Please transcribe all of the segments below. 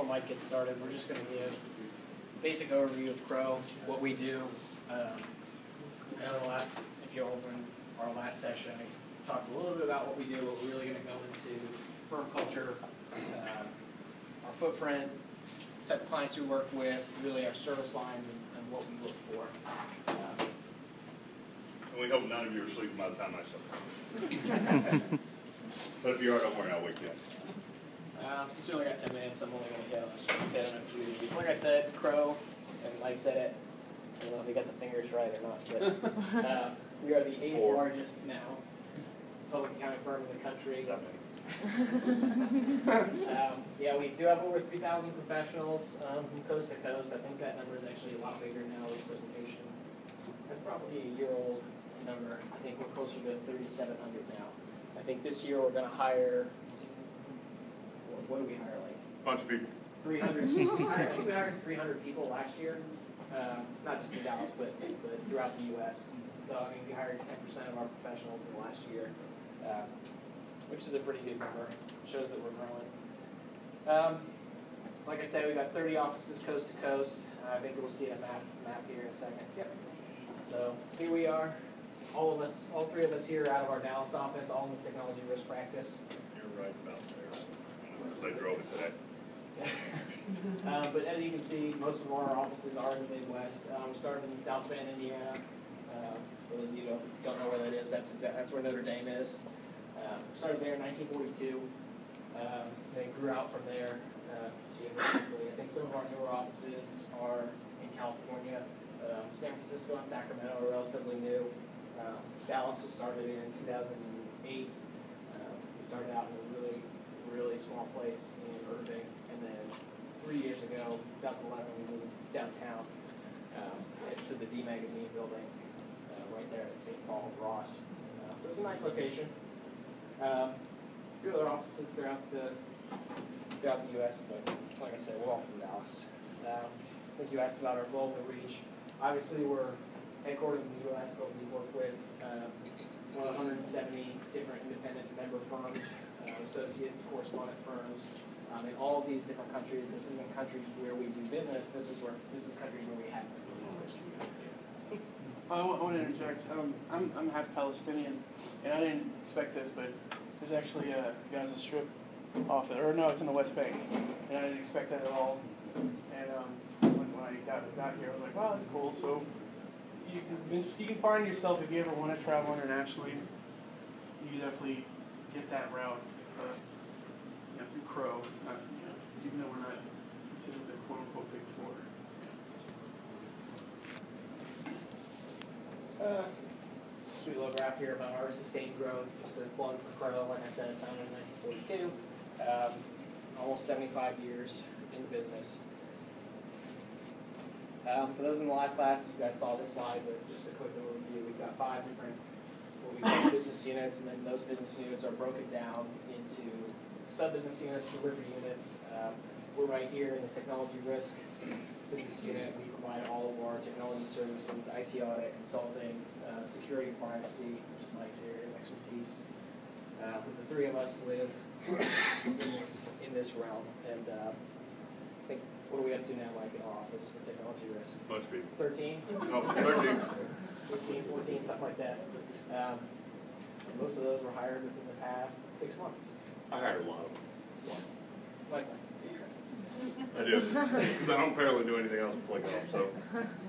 before Mike gets started, we're just going to give a basic overview of Crowe, what we do. I know if you're over in our last session, I talked a little bit about what we do, but we're really going to go into firm culture, our footprint, type of clients we work with, really our service lines, and what we look for. And we hope none of you are sleeping by the time I start. But if you are, don't worry, I'll wake you up. Since we only got 10 minutes, I'm only going to hit on a few of these. Like I said, Crowe, and Mike said it, I don't know if we got the fingers right or not, but we are the 8th largest now public accounting firm in the country. Yeah, we do have over 3,000 professionals from coast to coast. I think that number is actually a lot bigger now. This presentation, that's probably a year-old number. I think we're closer to 3,700 now. I think this year we're going to hire, what do we hire, like? Bunch of people. 300. I think we hired 300 people last year, not just in Dallas, but throughout the U.S. So, I mean, we hired 10% of our professionals in the last year, which is a pretty good number. It shows that we're growing. Like I said, we've got 30 offices coast to coast. I think we'll see a map here in a second. Yep. So, here we are. All three of us here out of our Dallas office, all in the technology risk practice. You're right about there. They drove it today. But as you can see, most of our offices are in the Midwest. We started in South Bend, Indiana. For those of you who don't know where that is, that's where Notre Dame is. Started there in 1942. Then grew out from there geographically. I think some of our newer offices are in California. San Francisco and Sacramento are relatively new. Dallas was started in 2008. We started out in a really small place in Irving, and then 3 years ago, 2011, we moved downtown to the D Magazine building right there at St. Paul and Ross. So it's a nice location. A few other offices throughout the U.S., but like I said, we're all from Dallas. I think you asked about our global reach. Obviously, we're headquartered in the U.S., but we work with 170 different independent member firms, associates, correspondent firms, in all of these different countries. This isn't countries where we do business. This is countries where we have members. I want to interject. I'm half Palestinian, and I didn't expect this, but there's actually a Gaza Strip office, or no, it's in the West Bank, and I didn't expect that at all. And when I got here, I was like, wow, that's cool. So you can find yourself, if you ever want to travel internationally, you definitely get that route through Crowe. Even though we're not considered the quote-unquote Big Four. Sweet little graph here about our sustained growth. Just a plug for Crowe, like I said, founded in 1942. Almost 75 years in the business. For those in the last class, you guys saw this slide, but just a quick overview. We've got 5 different what we call business units, and then those business units are broken down into sub-business units, delivery units. We're right here in the technology risk business unit. We provide all of our technology services, IT audit, consulting, security, privacy, which is Mike's area of expertise. But the 3 of us live in this realm, and I think, what are we up to now, Mike, in our office for technology risk? Bunch of people. 13? No, 13. 15, 14, something like that. Most of those were hired within the past 6 months. I hired a lot of them. Likewise. I do. Because I don't apparently do anything else but play golf, so.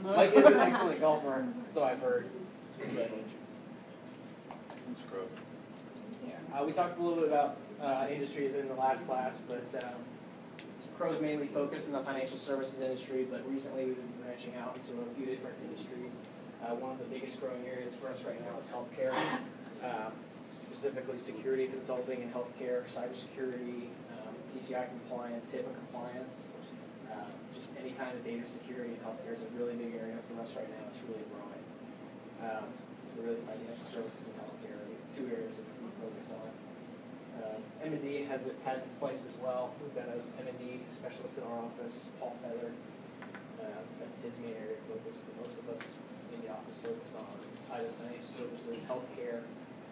Mike is an excellent golfer, so I've heard. Scrub. Yeah. We talked a little bit about industries in the last class, but Crowe's mainly focused in the financial services industry, but recently we've been branching out into a few different industries. One of the biggest growing areas for us right now is healthcare, specifically security consulting in healthcare, cybersecurity, PCI compliance, HIPAA compliance, just any kind of data security in healthcare is a really big area for us right now. It's really growing. So really financial services and healthcare are the 2 areas that we focus on. M&D has its place as well. We've got an M&D specialist in our office, Paul Feather. That's his main area of focus, but most of us in the office focus on either financial services, healthcare,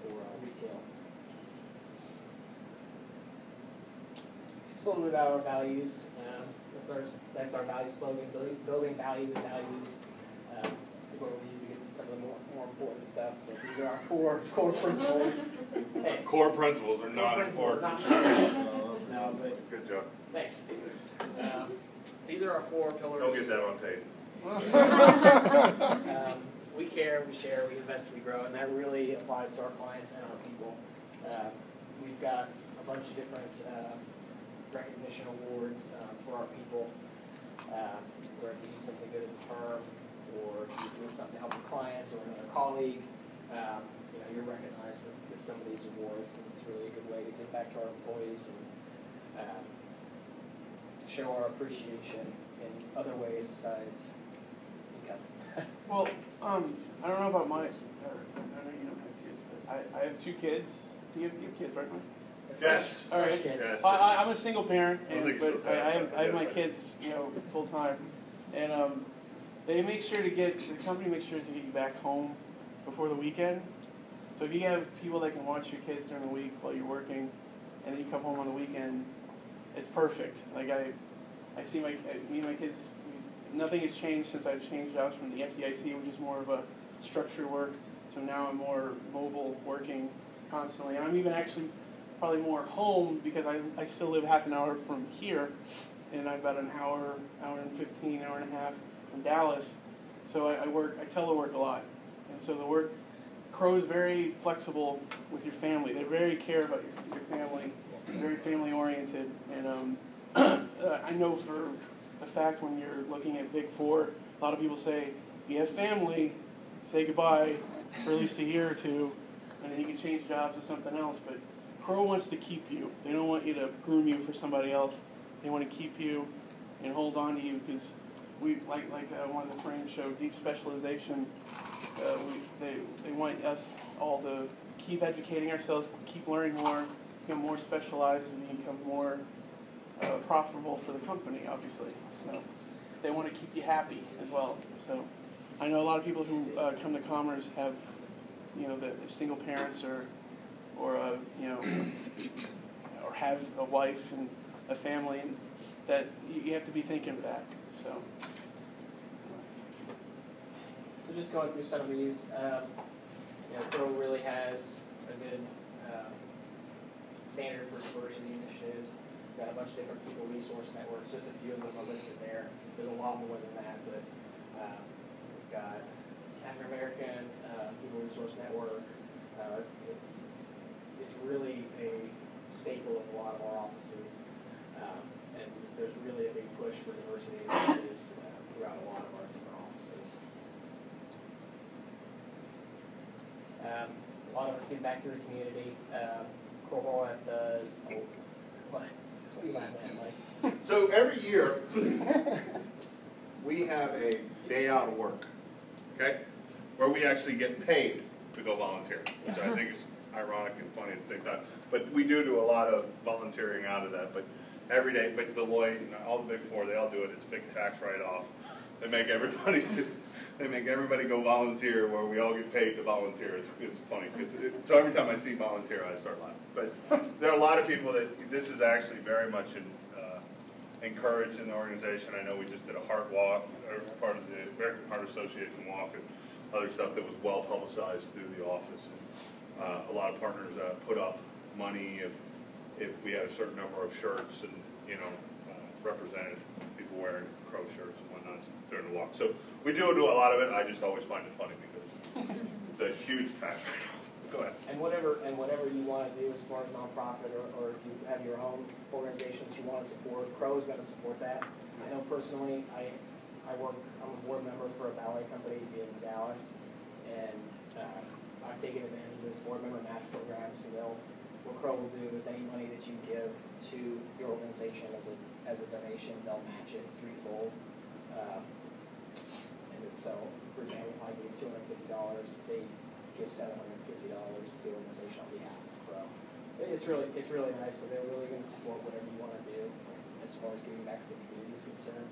or retail. So a little bit about our values. That's our value slogan, building value with values. This is where we need to get to some of the more important stuff. So these are our 4 core principles. Hey, Core principles are not principles, important. no, but Good job. thanks. These are our 4 pillars. Don't get that on tape. We care, we share, we invest, we grow, and that really applies to our clients and our people. We've got a bunch of different recognition awards for our people, where if you do something good at the firm, or if you're doing something to help your clients or another colleague, you're recognized with some of these awards, and it's really a good way to give back to our employees and show our appreciation in other ways besides income. Well, I don't know about I know you don't have kids, but I have 2 kids. Do you have kids, right, Mike? Yes. All right. Yes. I'm a single parent, but I I have my kids, full time, and the company makes sure to get you back home before the weekend. So if you have people that can watch your kids during the week while you're working, and then you come home on the weekend, it's perfect. Like I see me and my kids. Nothing has changed since I've changed jobs from the FDIC, which is more of a structured work, to now I'm more mobile, working constantly. And I'm even actually probably more home because I still live half an hour from here, and I'm about an hour and 15, hour and a half from Dallas. So I telework a lot. And so Crowe is very flexible with your family. They very care about your family, very family oriented. And I know for a fact when you're looking at Big Four, a lot of people say, if you have family, say goodbye for at least a year or 2, and then you can change jobs to something else. But Crowe wants to keep you. They don't want you to groom you for somebody else. They want to keep you and hold on to you because we, like one of the frames showed, deep specialization. They want us all to keep educating ourselves, keep learning more, become more specialized, and become more profitable for the company, obviously. So they want to keep you happy as well. So I know a lot of people who come to Commerce have, they're single parents or have a wife and a family, and that you have to be thinking of that. So just going through some of these, Crowe really has a good standard for diversity initiatives. Got a bunch of different people resource networks. Just a few of them are listed there. There's a lot more than that, but we've got African American People Resource Network. It's really a staple of a lot of our offices, and there's really a big push for diversity initiatives throughout a lot of our different offices. A lot of us give back to the community. Crowe Horwath does. What are you laughing at, Mike? So every year, we have a day out of work. Okay? Where we actually get paid to go volunteer. So I think it's ironic and funny at the same time. But we do a lot of volunteering out of that. But every day, but Deloitte and all the Big Four, they all do it. It's a big tax write-off. They make everybody go volunteer where we all get paid to volunteer. It's funny. So every time I see volunteer, I start laughing. But there are a lot of people that this is actually very much encouraged in the organization. I know we just did a heart walk, or part of the American Heart Association walk, and other stuff that was well publicized through the office. And, a lot of partners put up money if we had a certain number of shirts and represented people wearing Crowe shirts and whatnot during the walk. So we do a lot of it. I just always find it funny because it's a huge tax. Go ahead. And whatever you want to do as far as nonprofit, or if you have your own organizations you want to support, Crowe is going to support that. I know personally, I'm a board member for a ballet company in Dallas, and I've taken advantage of this board member match program. So what Crowe will do is any money that you give to your organization as a donation, they'll match it threefold. And so, for example, if I gave $250, they give $750 to the organization on behalf of Crowe. It's really nice. So they're really going to support whatever you want to do as far as giving back to the community is concerned.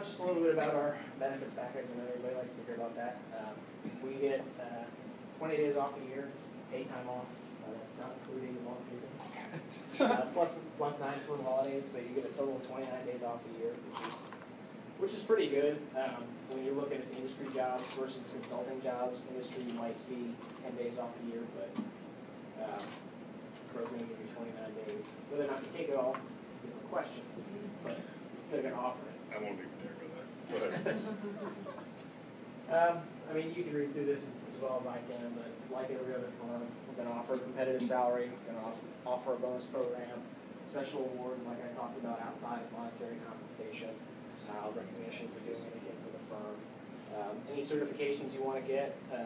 Just a little bit about our benefits package. I know everybody likes to hear about that. We get 20 days off a year, paid time off, not including the volunteering. plus 9 for the holidays, so you get a total of 29 days off a year, which is pretty good. When you're looking at industry jobs versus consulting jobs, industry you might see 10 days off a year, but Crowe's going to give you 29 days. Whether or not you take it all, is a different question, but they're going to offer it. I won't even dare go there. Whatever. I mean, you can read through this as well as I can, but like every other firm, we're going to offer a competitive salary, we're going to offer a bonus program, special awards like I talked about outside of monetary compensation, recognition for doing anything for the firm. Any certifications you want to get, I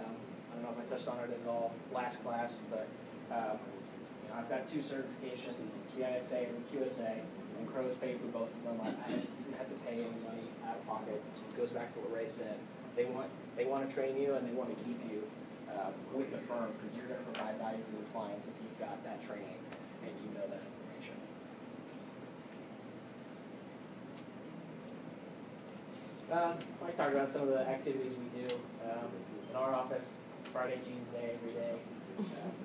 don't know if I touched on it at all last class, but I've got 2 certifications, CISA and QSA, and Crowe's paid for both of them. I didn't have to pay any money out of pocket. It goes back to what Ray said. They want to train you and they want to keep you with the firm because you're going to provide value for your clients if you've got that training and you know that information. I talked about some of the activities we do in our office. Friday Jeans Day every day.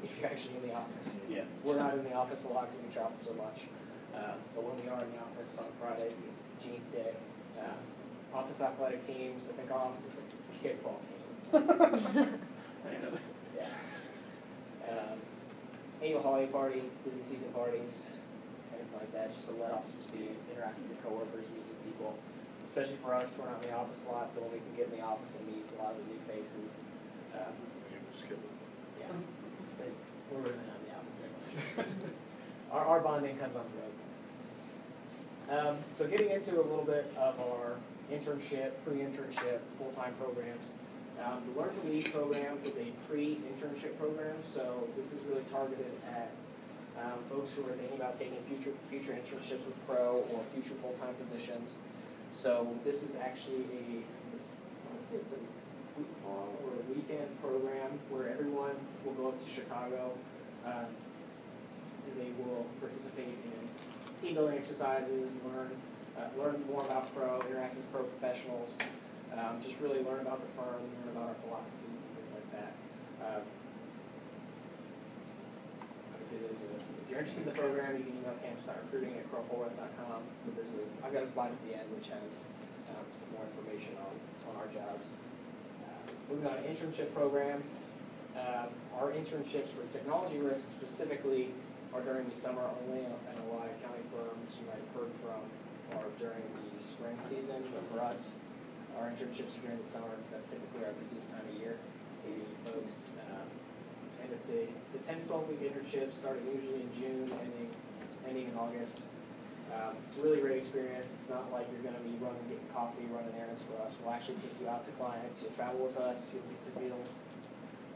If you're actually in the office. Yeah. We're not in the office a lot because we travel so much. But when we are in the office on Fridays, it's Jeans Day. Office athletic teams. I think our office is a kickball team. I know that. Yeah. Annual holiday party, busy season parties, anything like that, just to let off some steam, interact with your coworkers, meet new people. Especially for us, we're not in the office a lot, so when we can get in the office and meet a lot of the new faces. Skip it. Yeah, we're really not in the office very much. Our bonding comes on the road. So getting into a little bit of our internship, pre-internship, full-time programs. The Learn to Lead program is a pre-internship program, so this is really targeted at folks who are thinking about taking future internships with Crowe or future full-time positions. So this is actually it's a week-long or a weekend program where everyone will go up to Chicago. They will participate in team building exercises, learn more about Crowe, interact with Crowe professionals, just really learn about the firm, learn about our philosophies and things like that. If you're interested in the program, you can email campus.recruiting@crowehorwath.com. I've got a slide at the end which has some more information on our jobs. Moving on to internship program. Our internships for technology risk specifically are during the summer only, and a lot of accounting firms you might have heard from are during the spring season. But for us, our internships are during the summer, so that's typically our busiest time of year. We meet folks, and it's a 10 to 12-week internship starting usually in June, ending in August. It's a really great experience. It's not like you're going to be getting coffee, running errands for us. We'll actually take you out to clients. You'll travel with us. You'll get to feel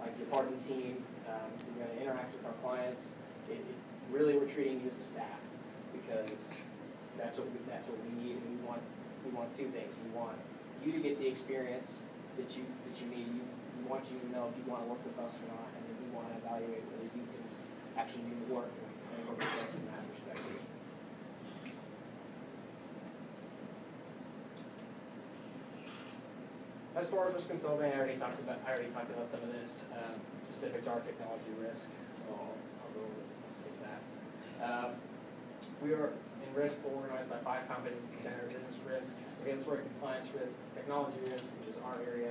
like you're part of the team. You're going to interact with our clients. Really, we're treating you as a staff because that's what we need. And we want 2 things. We want you to get the experience that you need. We want you to know if you want to work with us or not, and then we want to evaluate whether you can actually do the work and work with us from that perspective. As far as risk consulting, I already talked about some of this specific to our technology risk. So I'll go over that. We are in risk organized by 5 competency centers: business risk, regulatory compliance risk, technology risk, which is our area,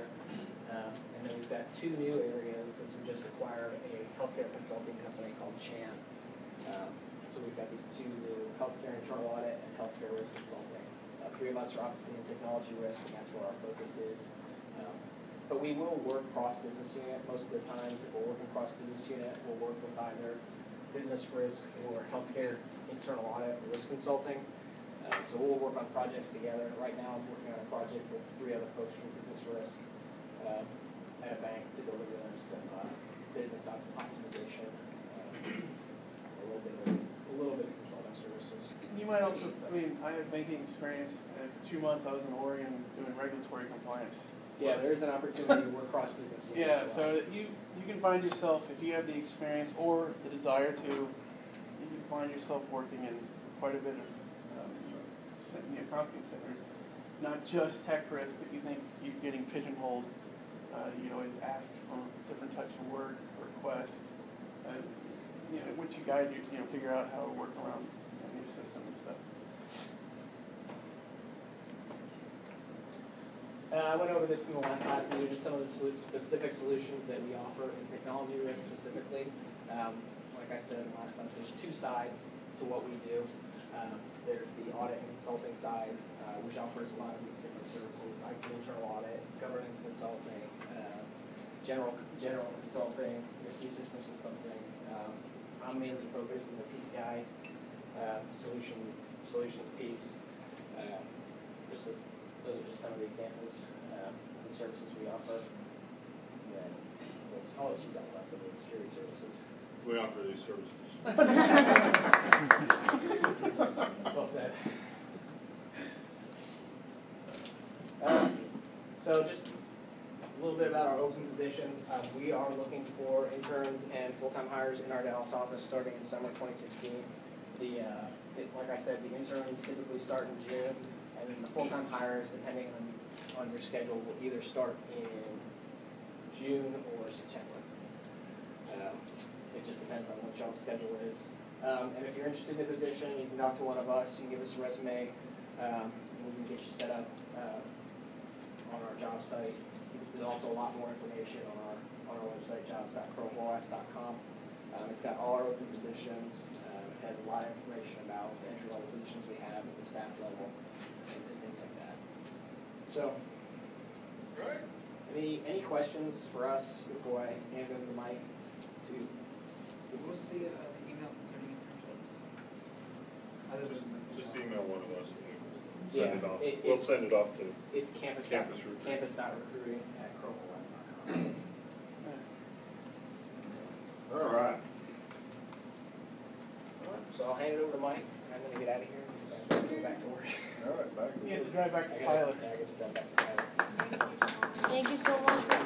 and then we've got 2 new areas since we just acquired a healthcare consulting company called CHAM. So we've got these 2 new: healthcare internal audit and healthcare risk consulting. 3 of us are obviously in technology risk, and that's where our focus is. But we will work cross-business unit. Most of the times, if we're working cross-business unit, we'll work with either business risk or healthcare internal audit or risk consulting. So we'll work on projects together. Right now, I'm working on a project with 3 other folks from business risk at a bank to deliver them some business optimization, a little bit of consulting services. You might also, I have banking experience. 2 months I was in Oregon doing regulatory compliance. Yeah, there is an opportunity to work cross-business unit. Yeah, so you can find yourself, if you have the experience or the desire to, you can find yourself working in quite a bit of conference centers. Not just tech risk. If you think you're getting pigeonholed, you always ask for different types of work requests. once you guide, figure out how to work around a new system and stuff. I went over this in the last class. These are just some of the specific solutions that we offer in technology risk specifically. Like I said in the last class, there's two sides to what we do. There's the audit and consulting side, which offers a lot of these different services: IT internal audit, governance consulting, general consulting, key systems consulting. I'm mainly focused in the PCI solutions piece. Those are just some of the examples of the services we offer. And then I'll let you talk about some of the security services. We offer these services. Well said. So just a little bit about our open positions. We are looking for interns and full-time hires in our Dallas office starting in summer 2016. Like I said, the interns typically start in June, and then the full-time hires, depending on your schedule, will either start in June or September. It just depends on what y'all's schedule is. And if you're interested in the position, you can talk to one of us. You can give us a resume. We can get you set up on our job site. There's also a lot more information on our website, jobs.crowehorwath.com. It's got all our open positions. It has a lot of information about the entry-level positions we have at the staff level and things like that. So, Right. any questions for us before I hand over the mic to? What's the email concerning internships? Just email one of us and we'll Yeah, send it off. it- We'll it's- send it off to It's campus.recruiting at crowehorwath.com. All right. So I'll hand it over to Mike, and I'm going to get out of here and go back to work. All right, back. He has to drive back to I Tyler. get to drive back to Tyler. Thank you so much for